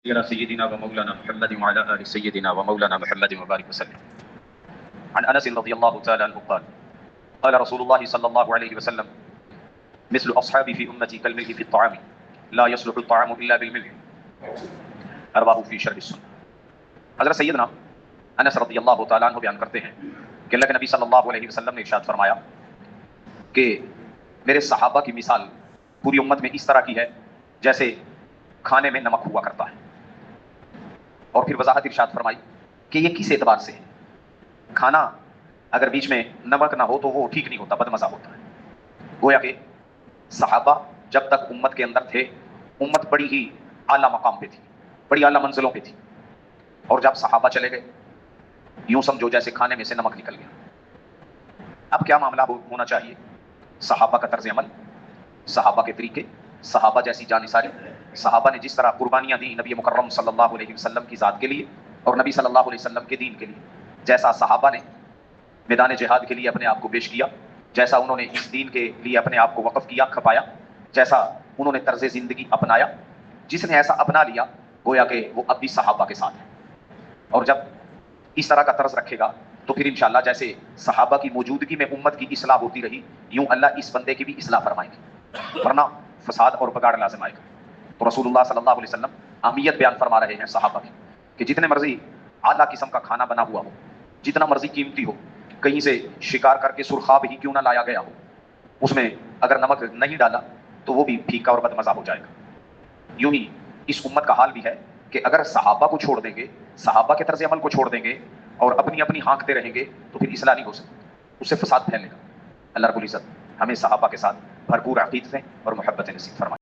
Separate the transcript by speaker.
Speaker 1: إلى سيدنا ومولانا محمد وعلى آل سيدنا ومولانا محمد وبارك وسلم. عن أنس رضي الله تعالى عنه قال قال رسول الله صلى الله عليه وسلم مثل أصحابي في أمتي كالملح في الطعام لا يصلح الطعام إلا بالملح رواه في شرح السنة. حضرت سیدنا انس رضی اللہ تعالیٰ عنہ بیان کرتے ہیں کہ اللہ کے نبی صلی اللہ علیہ وسلم نے ارشاد فرمایا کہ میرے صحابہ کی مثال پوری امت میں اس طرح کی ہے جیسے کھانے میں نمک ہوا کرتا ہے. اور پھر وضاحت ارشاد فرمائی کہ یہ کس اعتبار سے ہے. کھانا اگر بیچ میں نمک نہ ہو تو وہ ٹھیک نہیں ہوتا، بدمزہ ہوتا ہے. گویا کہ صحابہ جب تک امت کے اندر تھے امت بڑی ہی اعلیٰ مقام پہ تھی، بڑی اعلیٰ منزلوں پہ تھی، اور جب صحابہ چلے گئے یوں سمجھو جیسے کھانے میں سے نمک نکل گیا. اب کیا معاملہ ہونا چاہیے؟ صحابہ کا طرز عمل، صحابہ کے طریقے، صحابہ جیسی جانثاری، صحابہ نے جس طرح قربانیاں دی نبی مکرم صلی اللہ علیہ وسلم کی ذات کے لیے اور نبی صلی اللہ علیہ وسلم کے دین کے لیے، جیسا صحابہ نے میدان جہاد کے لیے اپنے آپ کو پیش کیا، جیسا انہوں نے اس دین کے لیے اپنے آپ کو وقف کیا، کھپایا، جیسا انہوں نے طرز زندگی اپنایا، جس نے ایسا اپنا لیا گویا کہ وہ اب بھی صحابہ کے ساتھ ہے. اور جب اس طرح کا طرز رکھے گا تو پھر انشاءاللہ جیسے صحابہ کی موجودگی میں امت کی اصلاح ہوتی رہی یوں اللہ اس بندے کی بھی اصلاح فرمائے گی، ورنہ فساد اور بگاڑ لازم آئے گا. تو رسول اللہ صلی اللہ علیہ وسلم اہمیت بیان فرما رہے ہیں صحابہ کی کہ جتنے مرضی اعلیٰ قسم کا کھانا بنا ہوا ہو، جتنا مرضی قیمتی ہو، کہیں سے شکار کر کے سرخاب ہی کیوں نہ لایا گیا ہو، اس میں اگر نمک نہیں ڈالا تو وہ بھی پھیکا اور بدمزہ ہو جائے گا. یوں ہی اس امت کا حال بھی ہے کہ اگر صحابہ کو چھوڑ دیں گے، صحابہ کے طرز عمل کو چھوڑ دیں گے اور اپنی اپنی ہانکتے رہیں گے تو پھر اصلاح نہیں ہو سکتی، اس سے فساد پھیلے گا. اللہ رب العزت ہمیں صحابہ کے ساتھ بھرپور عقیدتیں اور محبتیں نصیب فرمائے.